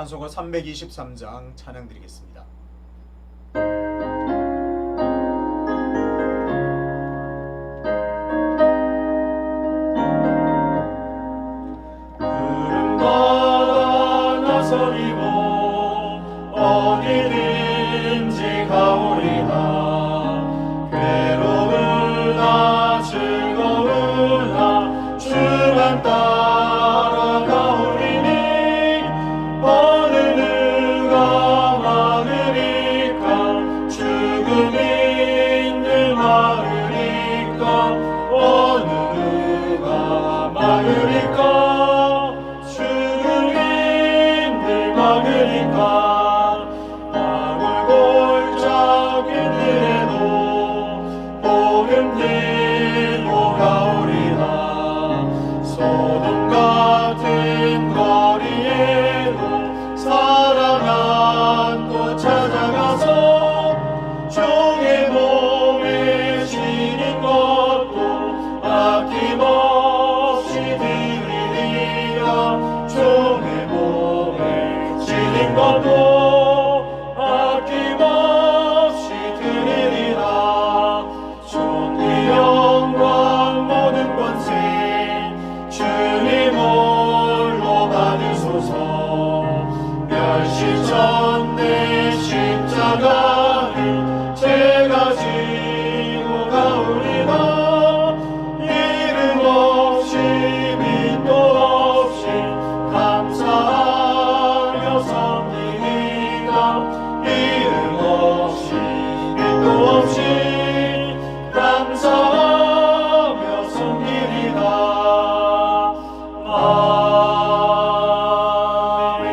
찬송가 323장 찬양 드리겠습니다. 푸른 바다 나서리고 어디든지 가오리라. 괴로우나 즐거우나 주만 따라가오리니 어느 누가 막으리까. 죽음이 늘 막으리까. 어느 누가 막으리까. 죽음이 늘 막으리까. 골골짝 인들에도 복음 들고 가오리라. 소돔 같은 거리에도 사랑한 또 찾아가서 종의 몸에 지닌 것도 아낌없이 드리리라. 종의 몸에 지닌 것도 아낌없이 드리리라. 존귀 영광 모든 권세 주님 홀로 받으소서. 멸시 전내 십자가를 제가 지고 가오리라. 이름 없이 빛도 없이 감사하며 섬기리라. 이름 없이 빛도 없이 감사하며 섬기리라. 아멘.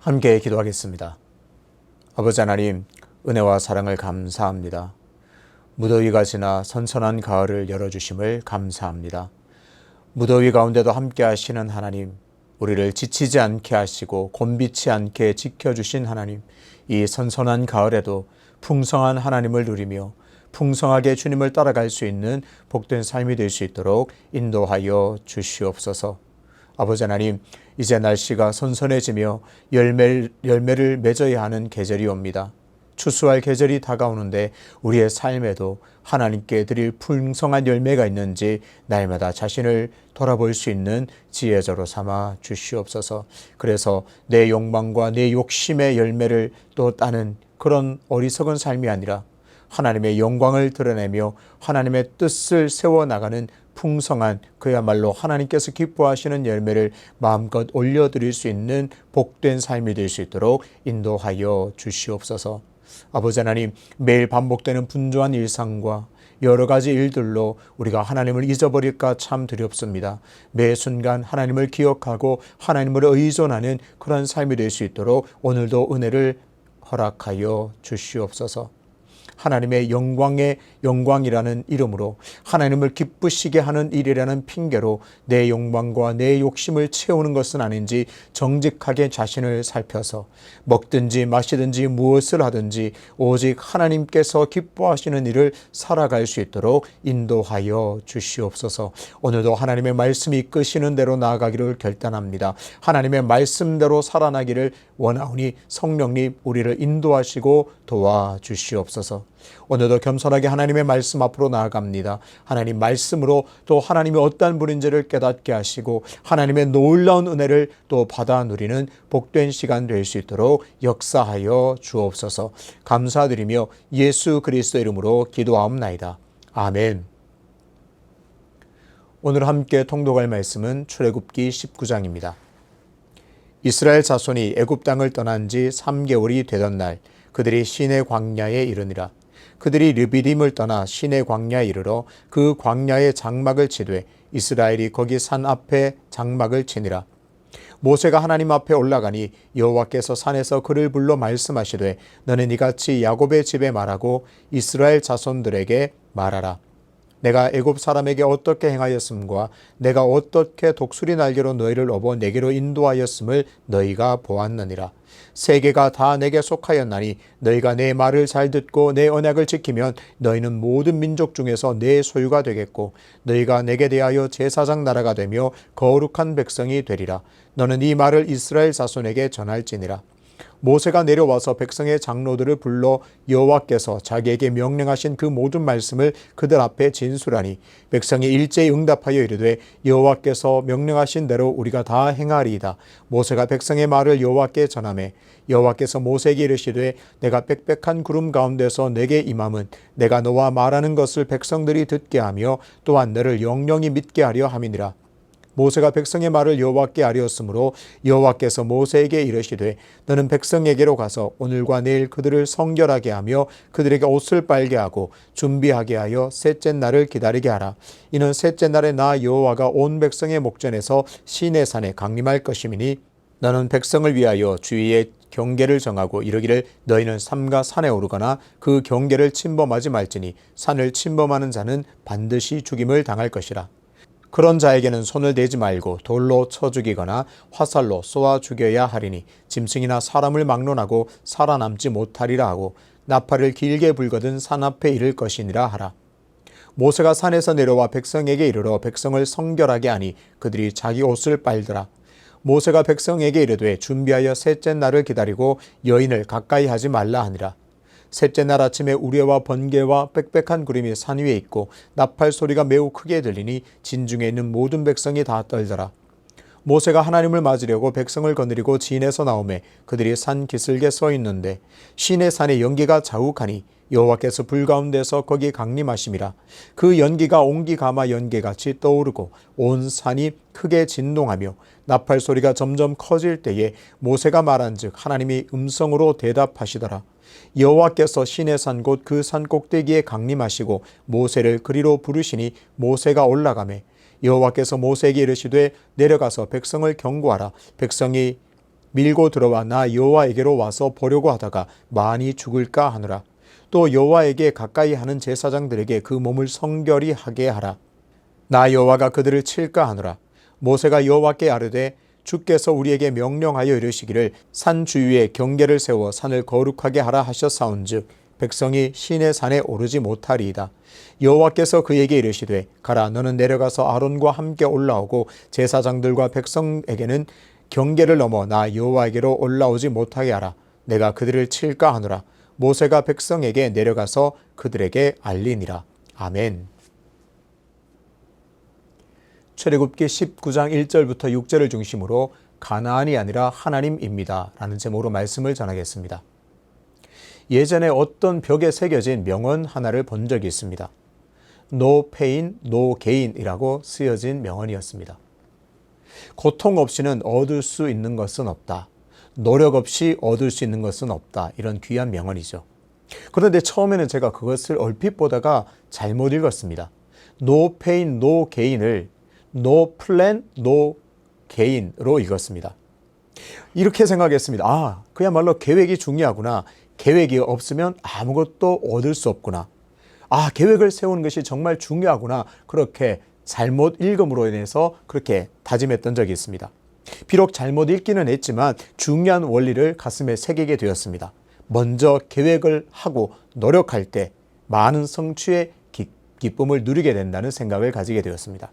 함께 기도하겠습니다. 아버지 하나님, 은혜와 사랑을 감사합니다. 무더위가 지나 선선한 가을을 열어주심을 감사합니다. 무더위 가운데도 함께 하시는 하나님, 우리를 지치지 않게 하시고 곤비치 않게 지켜주신 하나님, 이 선선한 가을에도 풍성한 하나님을 누리며 풍성하게 주님을 따라갈 수 있는 복된 삶이 될 수 있도록 인도하여 주시옵소서. 아버지 하나님, 이제 날씨가 선선해지며 열매를 맺어야 하는 계절이 옵니다. 추수할 계절이 다가오는데 우리의 삶에도 하나님께 드릴 풍성한 열매가 있는지 날마다 자신을 돌아볼 수 있는 지혜자로 삼아 주시옵소서. 그래서 내 욕망과 내 욕심의 열매를 또 따는 그런 어리석은 삶이 아니라 하나님의 영광을 드러내며 하나님의 뜻을 세워나가는 풍성한, 그야말로 하나님께서 기뻐하시는 열매를 마음껏 올려드릴 수 있는 복된 삶이 될 수 있도록 인도하여 주시옵소서. 아버지 하나님, 매일 반복되는 분주한 일상과 여러 가지 일들로 우리가 하나님을 잊어버릴까 참 두렵습니다. 매 순간 하나님을 기억하고 하나님을 의존하는 그런 삶이 될 수 있도록 오늘도 은혜를 허락하여 주시옵소서. 하나님의 영광이라는 이름으로 하나님을 기쁘시게 하는 일이라는 핑계로 내 욕망과 내 욕심을 채우는 것은 아닌지 정직하게 자신을 살펴서 먹든지 마시든지 무엇을 하든지 오직 하나님께서 기뻐하시는 일을 살아갈 수 있도록 인도하여 주시옵소서. 오늘도 하나님의 말씀이 이끄시는 대로 나아가기를 결단합니다. 하나님의 말씀대로 살아나기를 원하오니 성령님 우리를 인도하시고 도와주시옵소서. 오늘도 겸손하게 하나님의 말씀 앞으로 나아갑니다. 하나님 말씀으로 또 하나님이 어떠한 분인지를 깨닫게 하시고 하나님의 놀라운 은혜를 또 받아 누리는 복된 시간 될 수 있도록 역사하여 주옵소서. 감사드리며 예수 그리스도 이름으로 기도하옵나이다. 아멘. 오늘 함께 통독할 말씀은 출애굽기 19장입니다. 이스라엘 자손이 애굽 땅을 떠난 지 3개월이 되던 날 그들이 시내 광야에 이르니라. 그들이 르비딤을 떠나 시내 광야에 이르러 그 광야에 장막을 치되 이스라엘이 거기 산 앞에 장막을 치니라. 모세가 하나님 앞에 올라가니 여호와께서 산에서 그를 불러 말씀하시되 너는 이같이 야곱의 집에 말하고 이스라엘 자손들에게 말하라. 내가 애굽 사람에게 어떻게 행하였음과 내가 어떻게 독수리 날개로 너희를 업어 내게로 인도하였음을 너희가 보았느니라. 세계가 다 내게 속하였나니 너희가 내 말을 잘 듣고 내 언약을 지키면 너희는 모든 민족 중에서 내 소유가 되겠고 너희가 내게 대하여 제사장 나라가 되며 거룩한 백성이 되리라. 너는 이 말을 이스라엘 자손에게 전할지니라. 모세가 내려와서 백성의 장로들을 불러 여호와께서 자기에게 명령하신 그 모든 말씀을 그들 앞에 진술하니 백성이 일제히 응답하여 이르되 여호와께서 명령하신 대로 우리가 다 행하리이다. 모세가 백성의 말을 여호와께 전하매 여호와께서 모세에게 이르시되 내가 빽빽한 구름 가운데서 내게 임함은 내가 너와 말하는 것을 백성들이 듣게 하며 또한 너를 영영히 믿게 하려 함이니라. 모세가 백성의 말을 여호와께 아뢰었으므로 여호와께서 모세에게 이르시되 너는 백성에게로 가서 오늘과 내일 그들을 성결하게 하며 그들에게 옷을 빨게 하고 준비하게 하여 셋째 날을 기다리게 하라. 이는 셋째 날에 나 여호와가 온 백성의 목전에서 시내산에 강림할 것임이니 너는 백성을 위하여 주위에 경계를 정하고 이르기를 너희는 삼가 산에 오르거나 그 경계를 침범하지 말지니 산을 침범하는 자는 반드시 죽임을 당할 것이라. 그런 자에게는 손을 대지 말고 돌로 쳐 죽이거나 화살로 쏘아 죽여야 하리니 짐승이나 사람을 막론하고 살아남지 못하리라 하고 나팔을 길게 불거든 산 앞에 이를 것이니라 하라. 모세가 산에서 내려와 백성에게 이르러 백성을 성결하게 하니 그들이 자기 옷을 빨더라. 모세가 백성에게 이르되 준비하여 셋째 날을 기다리고 여인을 가까이 하지 말라 하니라. 셋째 날 아침에 우레와 번개와 빽빽한 구름이 산 위에 있고 나팔 소리가 매우 크게 들리니 진중에 있는 모든 백성이 다 떨더라. 모세가 하나님을 맞으려고 백성을 거느리고 진에서 나오매 그들이 산 기슭에 서 있는데 시내 산의 연기가 자욱하니 여호와께서 불 가운데서 거기 강림하심이라. 그 연기가 옹기가마 연기같이 떠오르고 온 산이 크게 진동하며 나팔 소리가 점점 커질 때에 모세가 말한즉 하나님이 음성으로 대답하시더라. 여호와께서 시내산 곧 그 산 꼭대기에 강림하시고 모세를 그리로 부르시니 모세가 올라가매 여호와께서 모세에게 이르시되 내려가서 백성을 경고하라. 백성이 밀고 들어와 나 여호와에게로 와서 보려고 하다가 많이 죽을까 하느라. 또 여호와에게 가까이 하는 제사장들에게 그 몸을 성결히 하게 하라. 나 여호와가 그들을 칠까 하느라. 모세가 여호와께 아뢰되 주께서 우리에게 명령하여 이르시기를 산 주위에 경계를 세워 산을 거룩하게 하라 하셨사온즉 백성이 시내 산에 오르지 못하리이다. 여호와께서 그에게 이르시되 가라 너는 내려가서 아론과 함께 올라오고 제사장들과 백성에게는 경계를 넘어 나 여호와에게로 올라오지 못하게 하라. 내가 그들을 칠까 하노라. 모세가 백성에게 내려가서 그들에게 알리니라. 아멘. 출애굽기 19장 1절부터 6절을 중심으로 가나안이 아니라 하나님입니다 라는 제목으로 말씀을 전하겠습니다. 예전에 어떤 벽에 새겨진 명언 하나를 본 적이 있습니다. No pain, no gain이라고 쓰여진 명언이었습니다. 고통 없이는 얻을 수 있는 것은 없다. 노력 없이 얻을 수 있는 것은 없다. 이런 귀한 명언이죠. 그런데 처음에는 제가 그것을 얼핏 보다가 잘못 읽었습니다. No pain, no gain을 No plan, no gain으로 읽었습니다. 이렇게 생각했습니다. 그야말로 계획이 중요하구나. 계획이 없으면 아무것도 얻을 수 없구나. 계획을 세우는 것이 정말 중요하구나. 그렇게 잘못 읽음으로 인해서 그렇게 다짐했던 적이 있습니다. 비록 잘못 읽기는 했지만 중요한 원리를 가슴에 새기게 되었습니다. 먼저 계획을 하고 노력할 때 많은 성취의 기쁨을 누리게 된다는 생각을 가지게 되었습니다.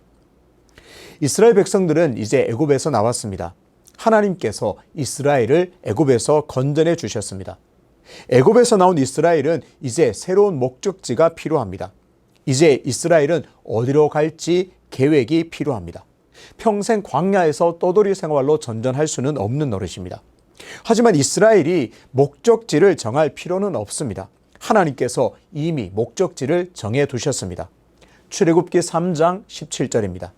이스라엘 백성들은 이제 애굽에서 나왔습니다. 하나님께서 이스라엘을 애굽에서 건져내 주셨습니다. 애굽에서 나온 이스라엘은 이제 새로운 목적지가 필요합니다. 이제 이스라엘은 어디로 갈지 계획이 필요합니다. 평생 광야에서 떠돌이 생활로 전전할 수는 없는 노릇입니다. 하지만 이스라엘이 목적지를 정할 필요는 없습니다. 하나님께서 이미 목적지를 정해 두셨습니다. 출애굽기 3장 17절입니다.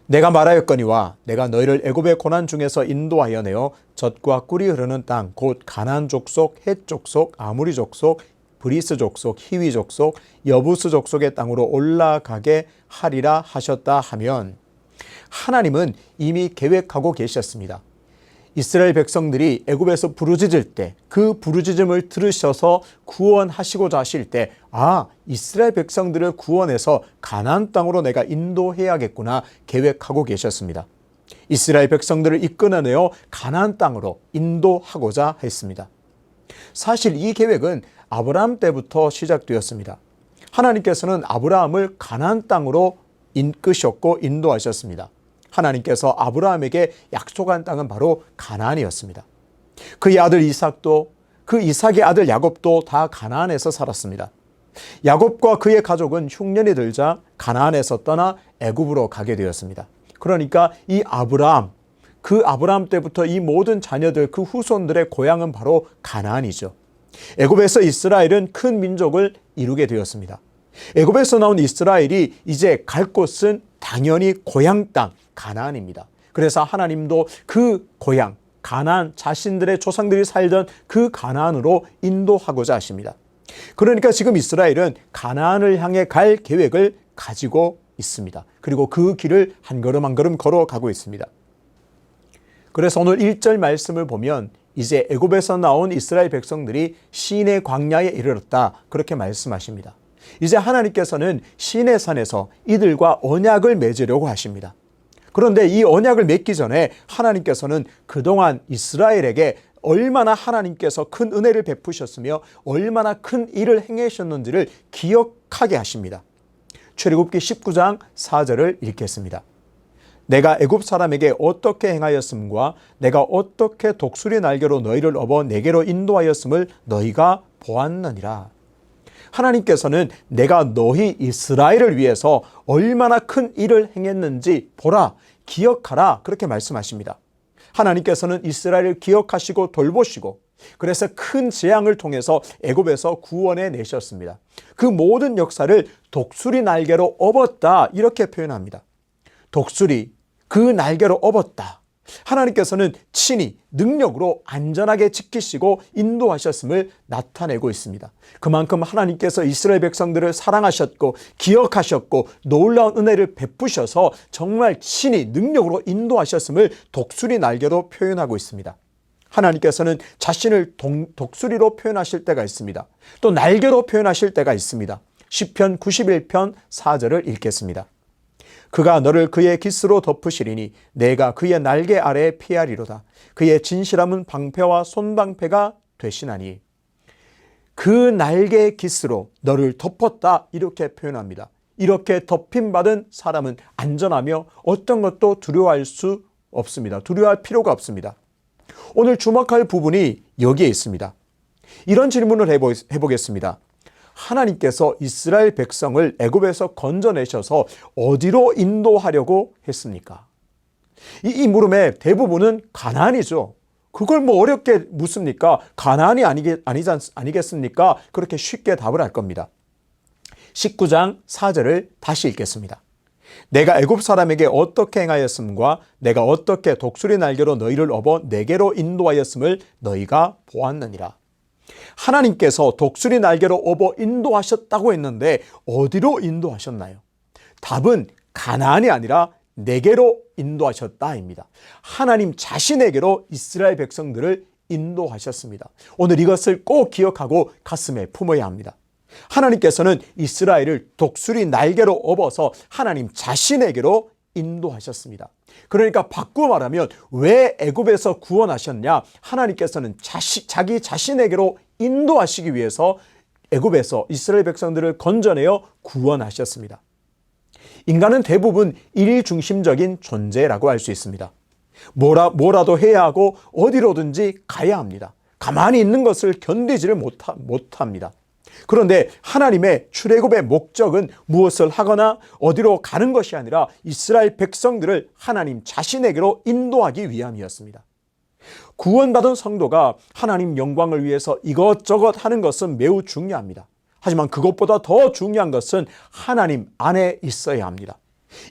내가 말하였거니와 내가 너희를 애굽의 고난 중에서 인도하여 내어 젖과 꿀이 흐르는 땅 곧 가나안 족속, 헷 족속, 아무리 족속, 브리스 족속, 히위 족속, 여부스 족속의 땅으로 올라가게 하리라 하셨다 하면 하나님은 이미 계획하고 계셨습니다. 이스라엘 백성들이 애굽에서 부르짖을 때 그 부르짖음을 들으셔서 구원하시고자 하실 때 이스라엘 백성들을 구원해서 가나안 땅으로 내가 인도해야겠구나 계획하고 계셨습니다. 이스라엘 백성들을 이끌어내어 가나안 땅으로 인도하고자 했습니다. 사실 이 계획은 아브라함 때부터 시작되었습니다. 하나님께서는 아브라함을 가나안 땅으로 이끄셨고 인도하셨습니다. 하나님께서 아브라함에게 약속한 땅은 바로 가나안이었습니다. 그의 아들 이삭도, 그 이삭의 아들 야곱도 다 가나안에서 살았습니다. 야곱과 그의 가족은 흉년이 들자 가나안에서 떠나 애굽으로 가게 되었습니다. 그러니까 이 아브라함, 그 아브라함 때부터 이 모든 자녀들, 그 후손들의 고향은 바로 가나안이죠. 애굽에서 이스라엘은 큰 민족을 이루게 되었습니다. 애굽에서 나온 이스라엘이 이제 갈 곳은 당연히 고향 땅 가나안입니다. 그래서 하나님도 그 고향 가나안, 자신들의 조상들이 살던 그 가나안으로 인도하고자 하십니다. 그러니까 지금 이스라엘은 가나안을 향해 갈 계획을 가지고 있습니다. 그리고 그 길을 한 걸음 한 걸음 걸어가고 있습니다. 그래서 오늘 1절 말씀을 보면 이제 애굽에서 나온 이스라엘 백성들이 시내 광야에 이르렀다, 그렇게 말씀하십니다. 이제 하나님께서는 시내 산에서 이들과 언약을 맺으려고 하십니다. 그런데 이 언약을 맺기 전에 하나님께서는 그동안 이스라엘에게 얼마나 하나님께서 큰 은혜를 베푸셨으며 얼마나 큰 일을 행하셨는지를 기억하게 하십니다. 출애굽기 19장 4절을 읽겠습니다. 내가 애굽 사람에게 어떻게 행하였음과 내가 어떻게 독수리 날개로 너희를 업어 내게로 인도하였음을 너희가 보았느니라. 하나님께서는 내가 너희 이스라엘을 위해서 얼마나 큰 일을 행했는지 보라, 기억하라, 그렇게 말씀하십니다. 하나님께서는 이스라엘을 기억하시고 돌보시고 그래서 큰 재앙을 통해서 애굽에서 구원해 내셨습니다. 그 모든 역사를 독수리 날개로 업었다, 이렇게 표현합니다. 독수리, 그 날개로 업었다. 하나님께서는 친히 능력으로 안전하게 지키시고 인도하셨음을 나타내고 있습니다. 그만큼 하나님께서 이스라엘 백성들을 사랑하셨고 기억하셨고 놀라운 은혜를 베푸셔서 정말 친히 능력으로 인도하셨음을 독수리 날개로 표현하고 있습니다. 하나님께서는 자신을 독수리로 표현하실 때가 있습니다. 또 날개로 표현하실 때가 있습니다. 시편 91편 4절을 읽겠습니다. 그가 너를 그의 깃으로 덮으시리니 내가 그의 날개 아래에 피하리로다. 그의 진실함은 방패와 손방패가 되시나니. 그 날개의 깃으로 너를 덮었다, 이렇게 표현합니다. 이렇게 덮임받은 사람은 안전하며 어떤 것도 두려워할 수 없습니다. 두려워할 필요가 없습니다. 오늘 주목할 부분이 여기에 있습니다. 이런 질문을 해보겠습니다. 하나님께서 이스라엘 백성을 애굽에서 건져내셔서 어디로 인도하려고 했습니까? 이 물음의 대부분은 가나안이죠. 그걸 뭐 어렵게 묻습니까? 가나안이 아니겠습니까? 그렇게 쉽게 답을 할 겁니다. 19장 4절을 다시 읽겠습니다. 내가 애굽 사람에게 어떻게 행하였음과 내가 어떻게 독수리 날개로 너희를 업어 내게로 인도하였음을 너희가 보았느니라. 하나님께서 독수리 날개로 업어 인도하셨다고 했는데 어디로 인도하셨나요? 답은 가나안이 아니라 내게로 인도하셨다입니다. 하나님 자신에게로 이스라엘 백성들을 인도하셨습니다. 오늘 이것을 꼭 기억하고 가슴에 품어야 합니다. 하나님께서는 이스라엘을 독수리 날개로 업어서 하나님 자신에게로 인도하셨습니다. 그러니까 바꾸어 말하면 왜 애굽에서 구원하셨냐? 하나님께서는 자기 자신에게로 인도하시기 위해서 애굽에서 이스라엘 백성들을 건져내어 구원하셨습니다. 인간은 대부분 일중심적인 존재라고 할 수 있습니다. 뭐라도 해야 하고 어디로든지 가야 합니다. 가만히 있는 것을 견디지를 못합니다. 그런데 하나님의 출애굽의 목적은 무엇을 하거나 어디로 가는 것이 아니라 이스라엘 백성들을 하나님 자신에게로 인도하기 위함이었습니다. 구원받은 성도가 하나님 영광을 위해서 이것저것 하는 것은 매우 중요합니다. 하지만 그것보다 더 중요한 것은 하나님 안에 있어야 합니다.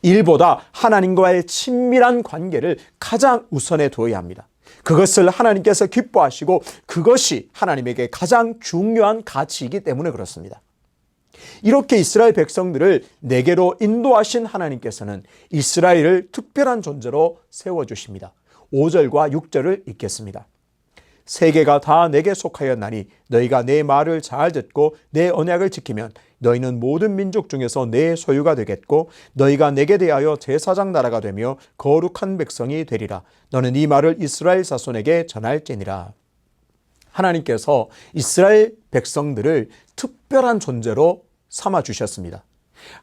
일보다 하나님과의 친밀한 관계를 가장 우선에 두어야 합니다. 그것을 하나님께서 기뻐하시고 그것이 하나님에게 가장 중요한 가치이기 때문에 그렇습니다. 이렇게 이스라엘 백성들을 내게로 인도하신 하나님께서는 이스라엘을 특별한 존재로 세워주십니다. 5절과 6절을 읽겠습니다. 세계가 다 내게 속하였나니 너희가 내 말을 잘 듣고 내 언약을 지키면 너희는 모든 민족 중에서 내 소유가 되겠고 너희가 내게 대하여 제사장 나라가 되며 거룩한 백성이 되리라. 너는 이 말을 이스라엘 자손에게 전할지니라. 하나님께서 이스라엘 백성들을 특별한 존재로 삼아 주셨습니다.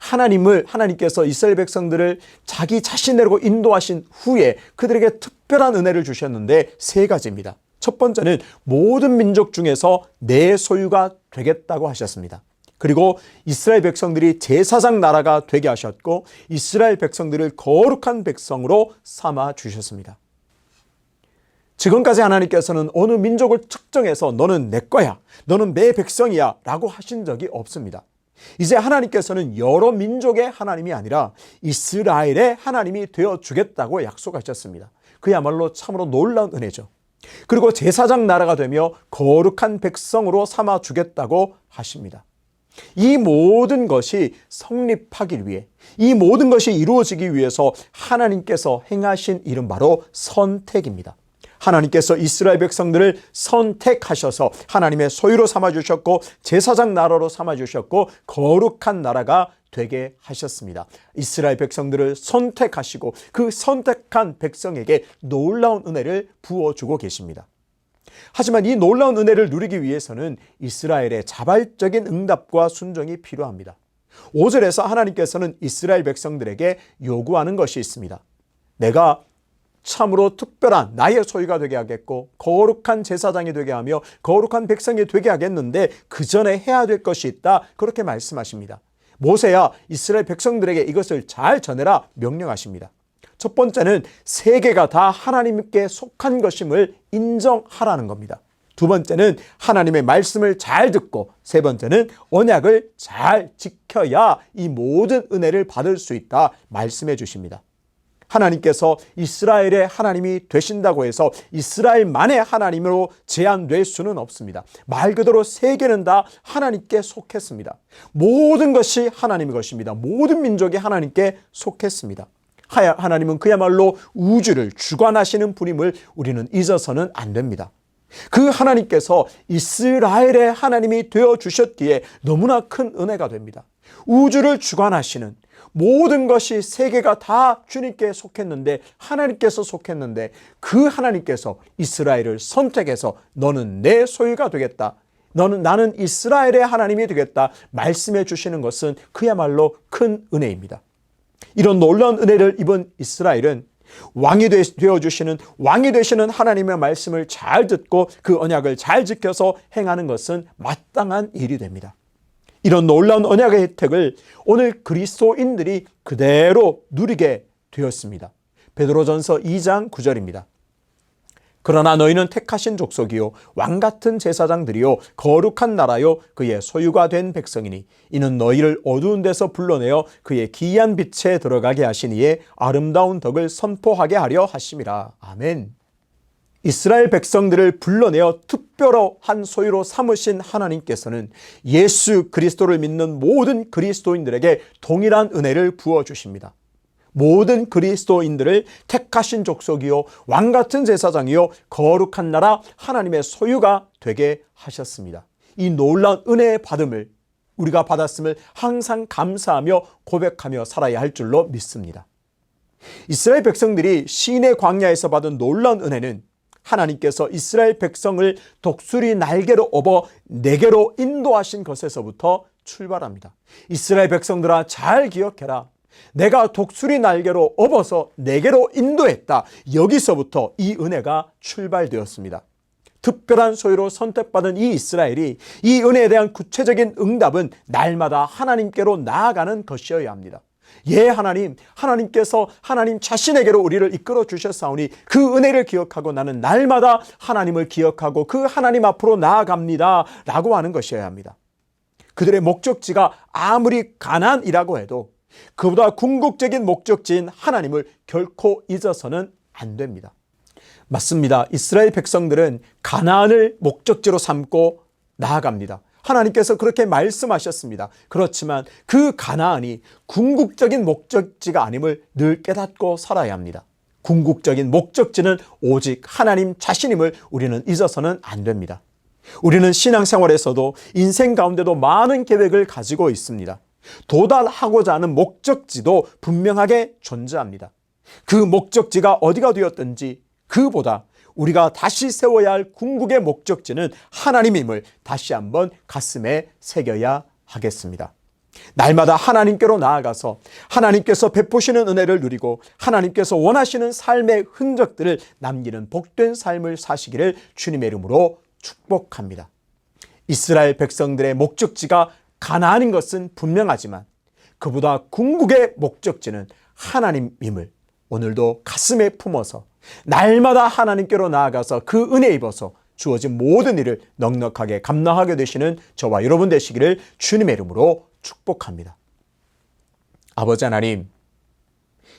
하나님께서 이스라엘 백성들을 자기 자신대로 인도하신 후에 그들에게 특별한 은혜를 주셨는데 세 가지입니다. 첫 번째는 모든 민족 중에서 내 소유가 되겠다고 하셨습니다. 그리고 이스라엘 백성들이 제사장 나라가 되게 하셨고 이스라엘 백성들을 거룩한 백성으로 삼아 주셨습니다. 지금까지 하나님께서는 어느 민족을 특정해서 너는 내 거야, 너는 내 백성이야 라고 하신 적이 없습니다. 이제 하나님께서는 여러 민족의 하나님이 아니라 이스라엘의 하나님이 되어주겠다고 약속하셨습니다. 그야말로 참으로 놀라운 은혜죠. 그리고 제사장 나라가 되며 거룩한 백성으로 삼아주겠다고 하십니다. 이 모든 것이 성립하기 위해, 이 모든 것이 이루어지기 위해서 하나님께서 행하신 일은 바로 선택입니다. 하나님께서 이스라엘 백성들을 선택하셔서 하나님의 소유로 삼아주셨고 제사장 나라로 삼아주셨고 거룩한 나라가 되게 하셨습니다. 이스라엘 백성들을 선택하시고 그 선택한 백성에게 놀라운 은혜를 부어주고 계십니다. 하지만 이 놀라운 은혜를 누리기 위해서는 이스라엘의 자발적인 응답과 순종이 필요합니다. 5절에서 하나님께서는 이스라엘 백성들에게 요구하는 것이 있습니다. 내가 참으로 특별한 나의 소유가 되게 하겠고 거룩한 제사장이 되게 하며 거룩한 백성이 되게 하겠는데 그 전에 해야 될 것이 있다. 그렇게 말씀하십니다. 모세야 이스라엘 백성들에게 이것을 잘 전해라 명령하십니다. 첫 번째는 세계가 다 하나님께 속한 것임을 인정하라는 겁니다. 두 번째는 하나님의 말씀을 잘 듣고 세 번째는 언약을 잘 지켜야 이 모든 은혜를 받을 수 있다 말씀해 주십니다. 하나님께서 이스라엘의 하나님이 되신다고 해서 이스라엘만의 하나님으로 제한될 수는 없습니다. 말 그대로 세계는 다 하나님께 속했습니다. 모든 것이 하나님의 것입니다. 모든 민족이 하나님께 속했습니다. 하나님은 그야말로 우주를 주관하시는 분임을 우리는 잊어서는 안 됩니다. 그 하나님께서 이스라엘의 하나님이 되어주셨기에 너무나 큰 은혜가 됩니다. 우주를 주관하시는 모든 것이 세계가 다 주님께 속했는데 하나님께서 속했는데 그 하나님께서 이스라엘을 선택해서 너는 내 소유가 되겠다. 나는 이스라엘의 하나님이 되겠다. 말씀해 주시는 것은 그야말로 큰 은혜입니다. 이런 놀라운 은혜를 입은 이스라엘은 왕이 되시는 하나님의 말씀을 잘 듣고 그 언약을 잘 지켜서 행하는 것은 마땅한 일이 됩니다. 이런 놀라운 언약의 혜택을 오늘 그리스도인들이 그대로 누리게 되었습니다. 베드로전서 2장 9절입니다. 그러나 너희는 택하신 족속이요 왕같은 제사장들이요 거룩한 나라요 그의 소유가 된 백성이니 이는 너희를 어두운 데서 불러내어 그의 기이한 빛에 들어가게 하신 이의 아름다운 덕을 선포하게 하려 하심이라. 아멘. 이스라엘 백성들을 불러내어 특별한 소유로 삼으신 하나님께서는 예수 그리스도를 믿는 모든 그리스도인들에게 동일한 은혜를 부어주십니다. 모든 그리스도인들을 택하신 족속이요 왕같은 제사장이요 거룩한 나라 하나님의 소유가 되게 하셨습니다. 이 놀라운 은혜의 받음을 우리가 받았음을 항상 감사하며 고백하며 살아야 할 줄로 믿습니다. 이스라엘 백성들이 시내 광야에서 받은 놀라운 은혜는 하나님께서 이스라엘 백성을 독수리 날개로 업어 내게로 인도하신 것에서부터 출발합니다. 이스라엘 백성들아 잘 기억해라. 내가 독수리 날개로 업어서 내게로 인도했다. 여기서부터 이 은혜가 출발되었습니다. 특별한 소유로 선택받은 이 이스라엘이 이 은혜에 대한 구체적인 응답은 날마다 하나님께로 나아가는 것이어야 합니다. 예, 하나님께서 하나님 자신에게로 우리를 이끌어 주셨사오니 그 은혜를 기억하고 나는 날마다 하나님을 기억하고 그 하나님 앞으로 나아갑니다 라고 하는 것이어야 합니다. 그들의 목적지가 아무리 가나안이라고 해도 그보다 궁극적인 목적지인 하나님을 결코 잊어서는 안 됩니다. 맞습니다. 이스라엘 백성들은 가나안을 목적지로 삼고 나아갑니다. 하나님께서 그렇게 말씀하셨습니다. 그렇지만 그 가나안이 궁극적인 목적지가 아님을 늘 깨닫고 살아야 합니다. 궁극적인 목적지는 오직 하나님 자신임을 우리는 잊어서는 안 됩니다. 우리는 신앙생활에서도 인생 가운데도 많은 계획을 가지고 있습니다. 도달하고자 하는 목적지도 분명하게 존재합니다. 그 목적지가 어디가 되었든지 그보다 우리가 다시 세워야 할 궁극의 목적지는 하나님임을 다시 한번 가슴에 새겨야 하겠습니다. 날마다 하나님께로 나아가서 하나님께서 베푸시는 은혜를 누리고 하나님께서 원하시는 삶의 흔적들을 남기는 복된 삶을 사시기를 주님의 이름으로 축복합니다. 이스라엘 백성들의 목적지가 가나안인 것은 분명하지만 그보다 궁극의 목적지는 하나님임을 오늘도 가슴에 품어서 날마다 하나님께로 나아가서 그 은혜 입어서 주어진 모든 일을 넉넉하게 감당하게 되시는 저와 여러분 되시기를 주님의 이름으로 축복합니다. 아버지 하나님,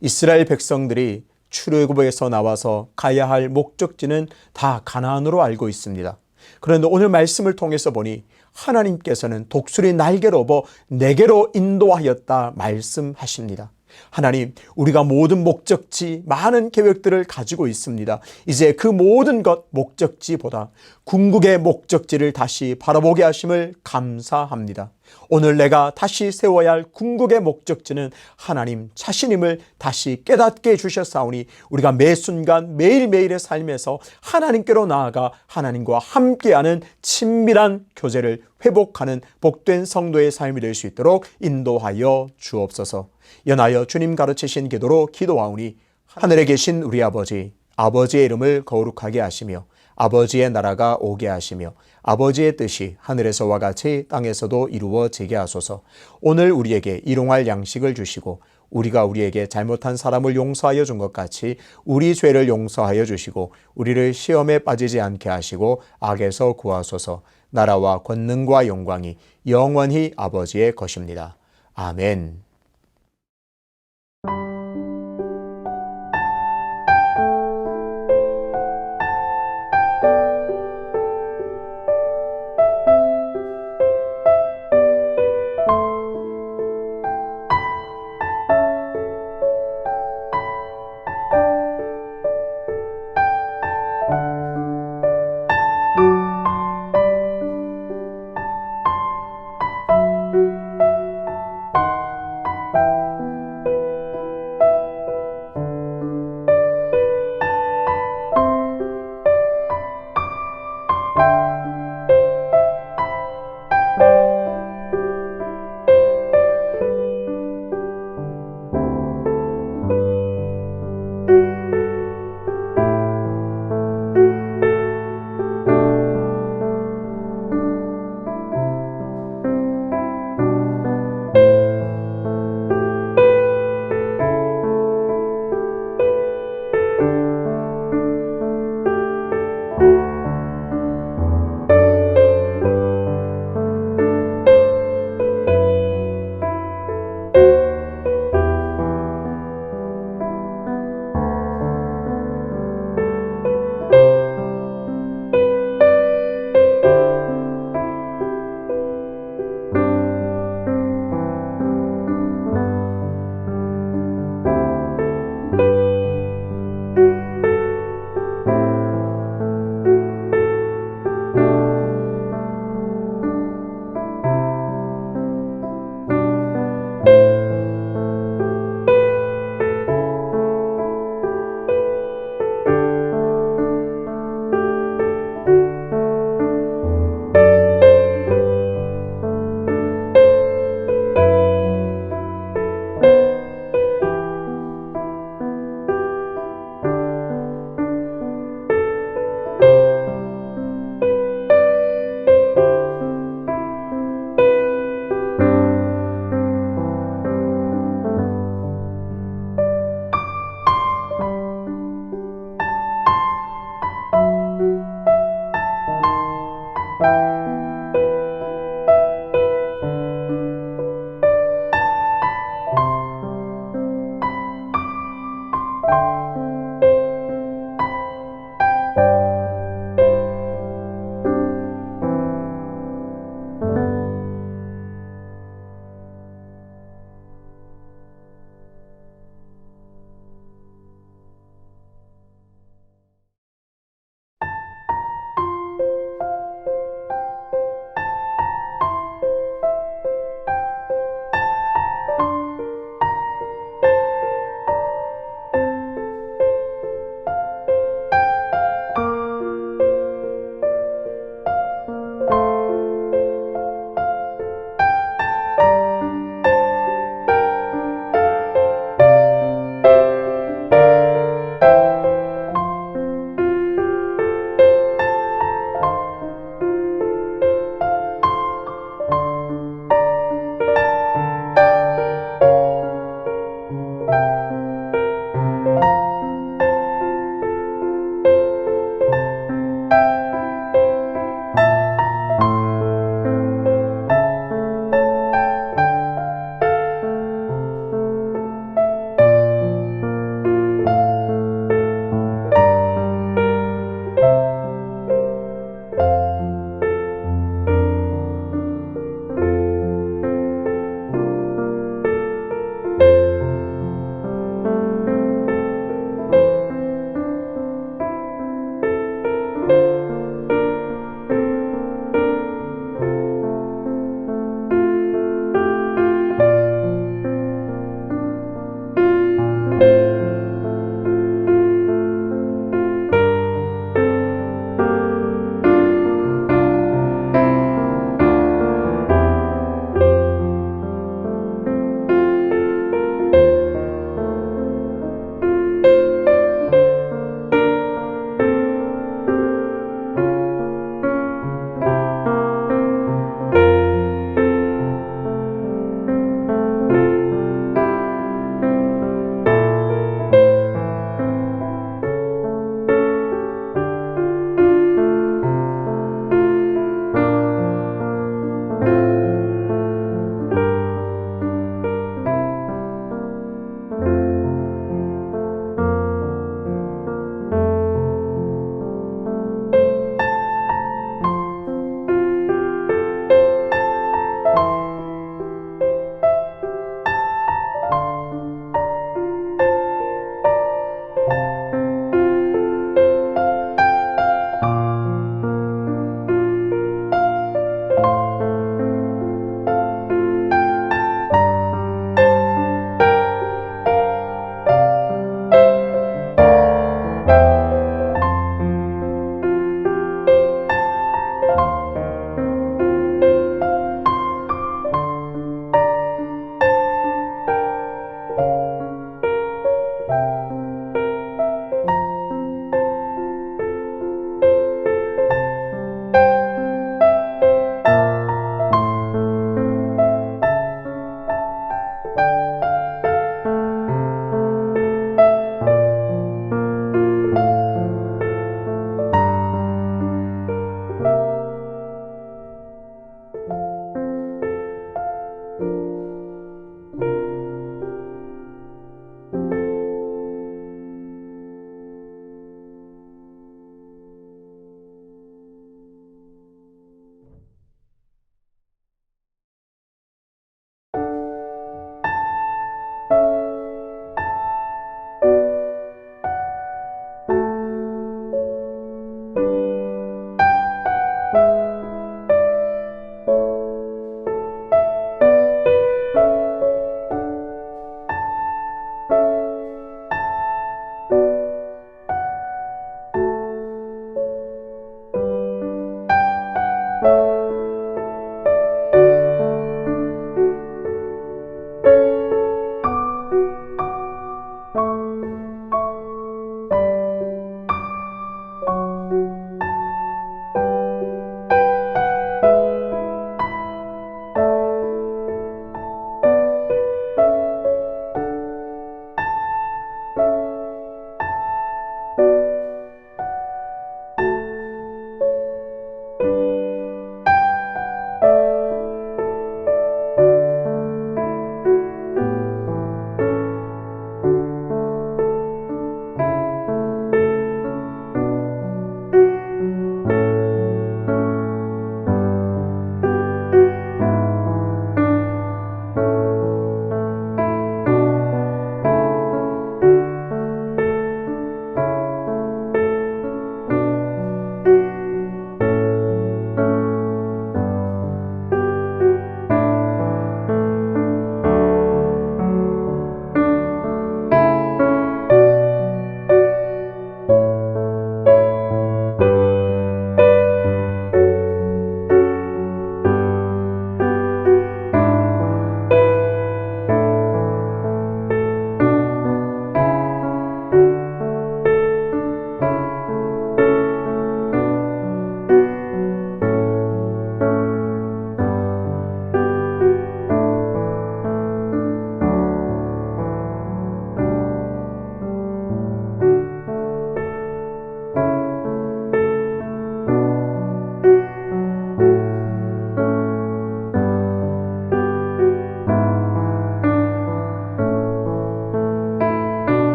이스라엘 백성들이 출애굽에서 나와서 가야 할 목적지는 다 가나안으로 알고 있습니다. 그런데 오늘 말씀을 통해서 보니 하나님께서는 독수리 날개로 업어 내게로 인도하였다 말씀하십니다. 하나님, 우리가 모든 목적지, 많은 계획들을 가지고 있습니다. 이제 그 모든 것 목적지보다 궁극의 목적지를 다시 바라보게 하심을 감사합니다. 오늘 내가 다시 세워야 할 궁극의 목적지는 하나님 자신임을 다시 깨닫게 해주셨사오니 우리가 매 순간 매일매일의 삶에서 하나님께로 나아가 하나님과 함께하는 친밀한 교제를 회복하는 복된 성도의 삶이 될 수 있도록 인도하여 주옵소서. 연하여 주님 가르치신 기도로 기도하오니 하늘에 계신 우리 아버지, 아버지의 이름을 거룩하게 하시며 아버지의 나라가 오게 하시며 아버지의 뜻이 하늘에서와 같이 땅에서도 이루어지게 하소서. 오늘 우리에게 일용할 양식을 주시고 우리가 우리에게 잘못한 사람을 용서하여 준 것 같이 우리 죄를 용서하여 주시고 우리를 시험에 빠지지 않게 하시고 악에서 구하소서. 나라와 권능과 영광이 영원히 아버지의 것입니다. 아멘.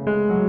주옵소서.